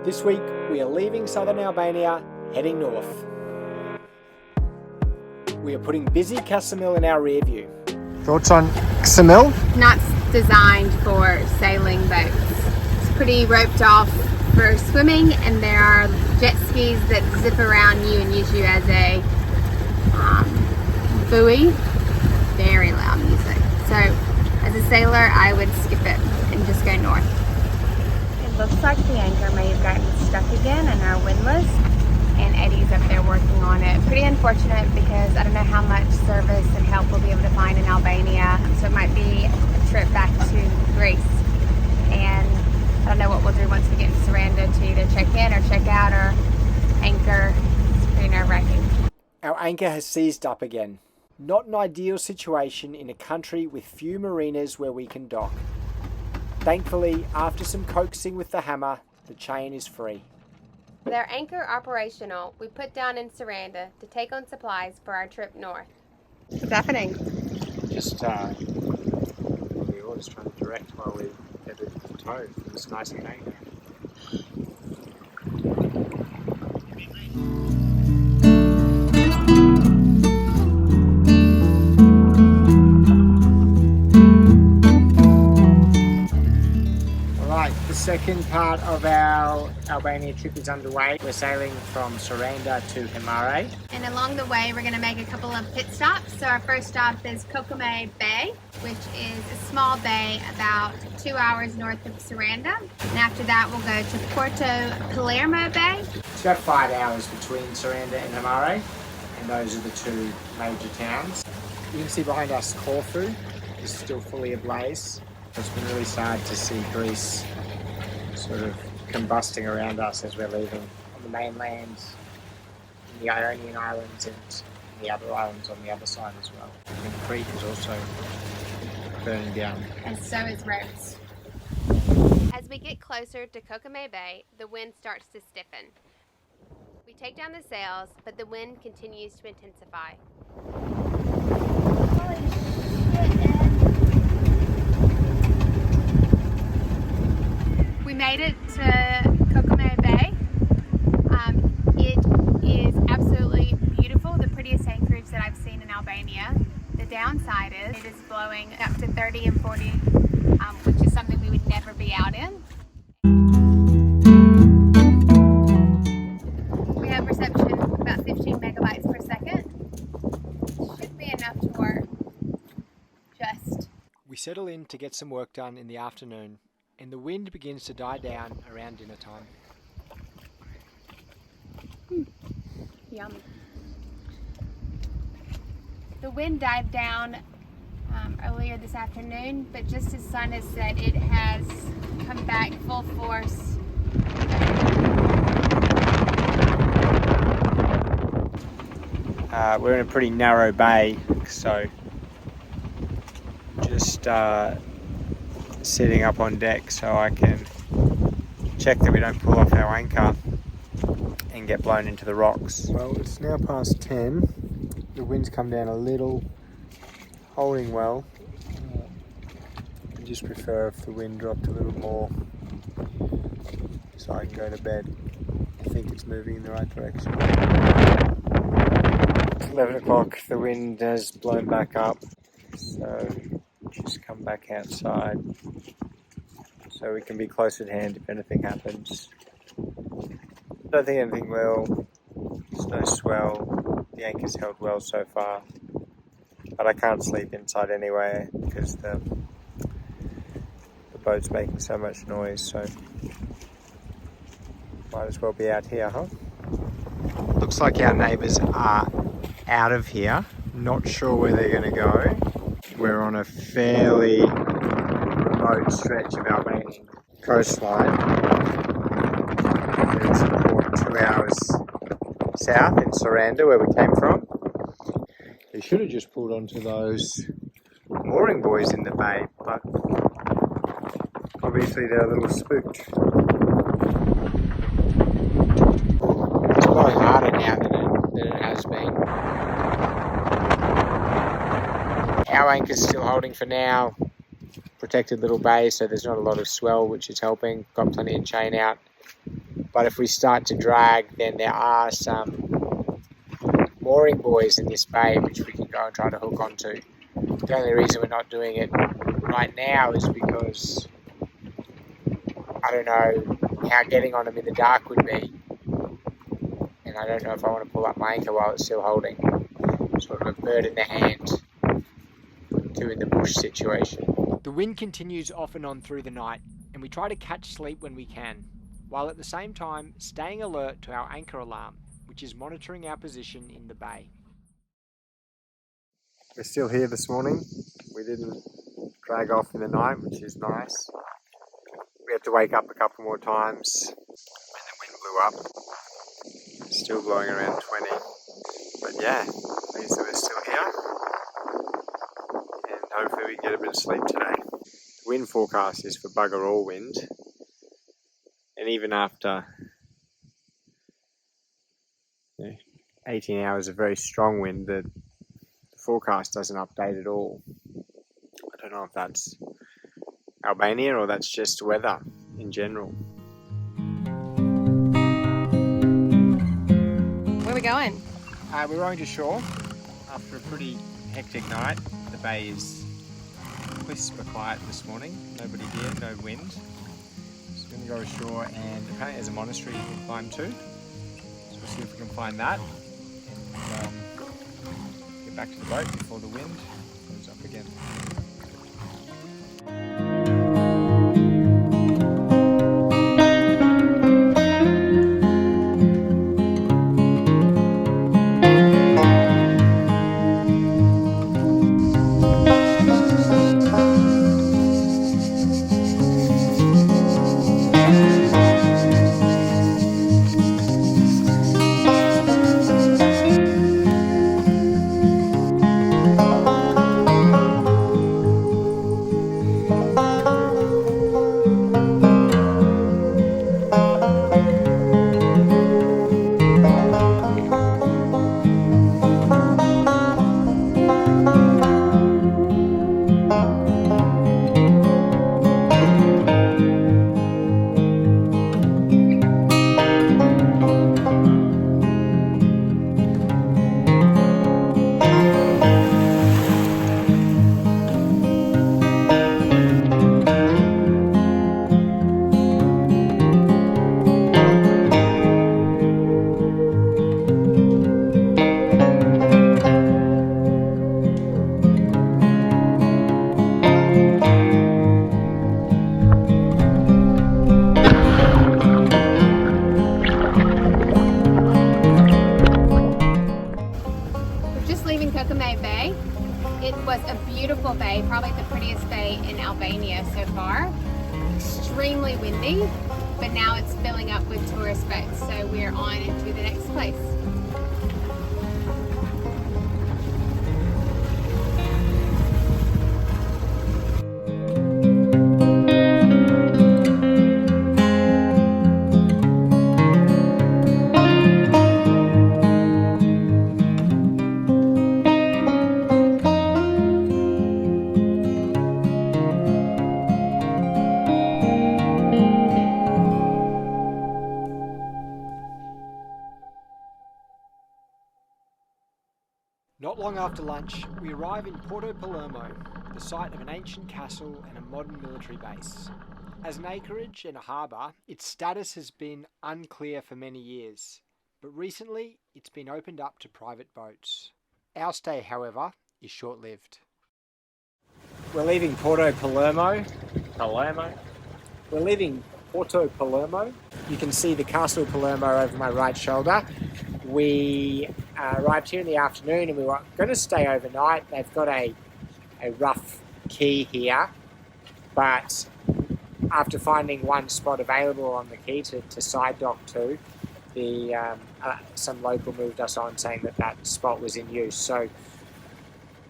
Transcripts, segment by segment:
This week we are leaving southern Albania, heading north. We are putting busy Ksamil in our rear view. Thoughts on Ksamil? Not designed for sailing boats. It's pretty roped off for swimming, and there are jet skis that zip around you and use you as a buoy. Very loud music. So as a sailor, I would skip it and just go north. It looks like the anchor may have gotten stuck again in our windlass, and Eddie's up there working on it. Pretty unfortunate because I don't know how much service and help we'll be able to find in Albania, so it might be a trip back to Greece. And I don't know what we'll do once we get to Sarande to either check in or check out or anchor. It's pretty nerve-wracking. Our anchor has seized up again. Not an ideal situation in a country with few marinas where we can dock. Thankfully, after some coaxing with the hammer, the chain is free. With our anchor operational, we put down in Sarande to take on supplies for our trip north. What's happening? Just we always trying to direct while we headed to the tow for this nice anchor. The second part of our Albania trip is underway. We're sailing from Sarandë to Himare. And along the way, we're going to make a couple of pit stops. So our first stop is Kakome Bay, which is a small bay about 2 hours north of Sarandë. And after that, we'll go to Porto Palermo Bay. It's about 5 hours between Sarandë and Himare, and those are the two major towns. You can see behind us Corfu is still fully ablaze. It's been really sad to see Greece sort of combusting around us as we're leaving on the mainland, in the Ionian Islands and the other islands on the other side as well. And Crete is also burning down. And so is Rhodes. As we get closer to Kakome Bay, the wind starts to stiffen. We take down the sails, but the wind continues to intensify. We made it to Kakome Bay. It is absolutely beautiful, the prettiest anchorage that I've seen in Albania. The downside is it is blowing up to 30 and 40, which is something we would never be out in. We have reception about 15 megabytes per second. Should be enough to work. We settle in to get some work done in the afternoon, and the wind begins to die down around dinner time. Yum. The wind died down earlier this afternoon, but just as sun has set, it has come back full force. We're in a pretty narrow bay, so just sitting up on deck so I can check that we don't pull off our anchor and get blown into the rocks. Well, it's now past 10. The wind's come down a little, holding well. I just prefer if the wind dropped a little more so I can go to bed. I think it's moving in the right direction. It's 11 o'clock, the wind has blown back up, so just come back outside so we can be close at hand if anything happens. Don't think anything will. There's no swell. The anchor's held well so far, but I can't sleep inside anyway because the boat's making so much noise, so might as well be out here, huh? Looks like our neighbours are out of here. Not sure where they're going to go. We're on a fairly remote stretch of Albanian coastline. It's about 2 hours south in Sarandë, where we came from. We should have just pulled onto those mooring buoys in the bay, but obviously they're a little spooked. It's blowing harder now than it has been. Our anchor's still holding for now. Protected little bay, so there's not a lot of swell, which is helping. Got plenty of chain out. But if we start to drag, then there are some mooring buoys in this bay which we can go and try to hook onto. The only reason we're not doing it right now is because I don't know how getting on them in the dark would be. And I don't know if I want to pull up my anchor while it's still holding. Sort of a bird in the hand, two in the bush situation. The wind continues off and on through the night, and we try to catch sleep when we can, while at the same time staying alert to our anchor alarm, which is monitoring our position in the bay. We're still here this morning. We didn't drag off in the night, which is nice. We had to wake up a couple more times when the wind blew up. Still blowing around 20. But yeah, at least we're still here. And hopefully we can get a bit of sleep today. The wind forecast is for bugger all wind. And even after 18 hours of very strong wind, the forecast doesn't update at all. I don't know if that's Albania or that's just weather in general. Where are we going? We're rowing to shore after a pretty hectic night. The bay is crisp but quiet this morning. Nobody here, no wind. So we're going to go ashore, and apparently there's a monastery you can climb to. So we'll see if we can find that and get back to the boat before the wind goes up again. Kakome Bay. It was a beautiful bay, probably the prettiest bay in Albania so far. Extremely windy, but now it's filling up with tourist boats, so we're on into the next place. Not long after lunch, we arrive in Porto Palermo, the site of an ancient castle and a modern military base. As an anchorage and a harbour, its status has been unclear for many years, but recently it's been opened up to private boats. Our stay, however, is short-lived. We're leaving Porto Palermo. We're leaving Porto Palermo. You can see the Castle Palermo over my right shoulder. We arrived here in the afternoon and we were going to stay overnight. They've got a rough quay here, but after finding one spot available on the quay to side dock to, some local moved us on saying that spot was in use. So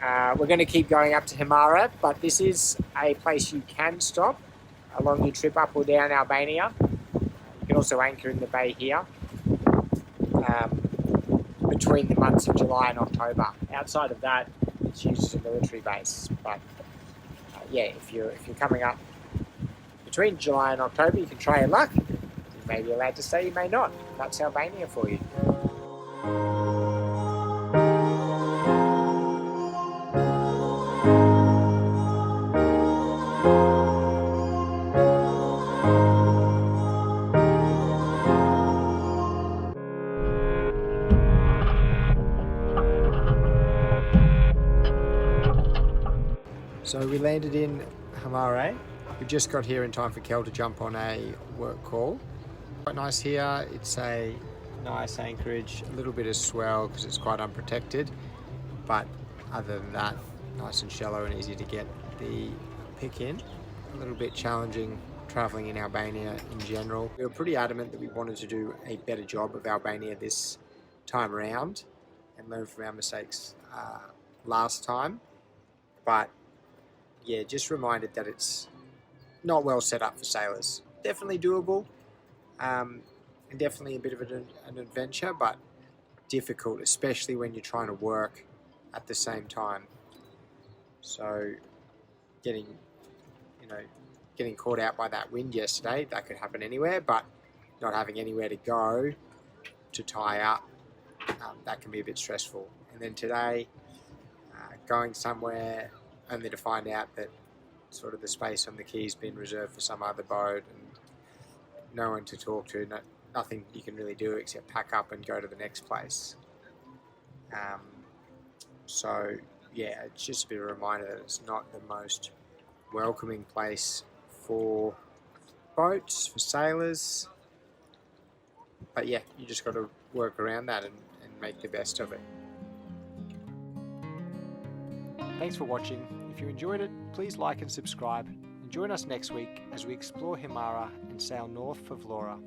we're going to keep going up to Himare, but this is a place you can stop along your trip up or down Albania. You can also anchor in the bay here. Between the months of July and October. Outside of that, it's used as a military base. But yeah, if you're coming up between July and October, you can try your luck. may be allowed to stay, you may not. That's Albania for you. So we landed in Himare. We just got here in time for Kel to jump on a work call. Quite nice here. It's a nice anchorage, a little bit of swell because it's quite unprotected, but other than that, nice and shallow and easy to get the pick in. A little bit challenging traveling in Albania in general. We were pretty adamant that we wanted to do a better job of Albania this time around and learn from our mistakes last time, but yeah, just reminded that it's not well set up for sailors. Definitely doable, and definitely a bit of an adventure, but difficult, especially when you're trying to work at the same time. So getting caught out by that wind yesterday, that could happen anywhere, but not having anywhere to go to tie up, that can be a bit stressful. And then today, going somewhere only to find out that sort of the space on the quay's been reserved for some other boat and no one to talk to, nothing you can really do except pack up and go to the next place. So yeah, it's just a bit of a reminder that it's not the most welcoming place for boats, for sailors, but yeah, you just got to work around that and make the best of it. Thanks for watching. If you enjoyed it, please like and subscribe, and join us next week as we explore Himare and sail north for Vlorë.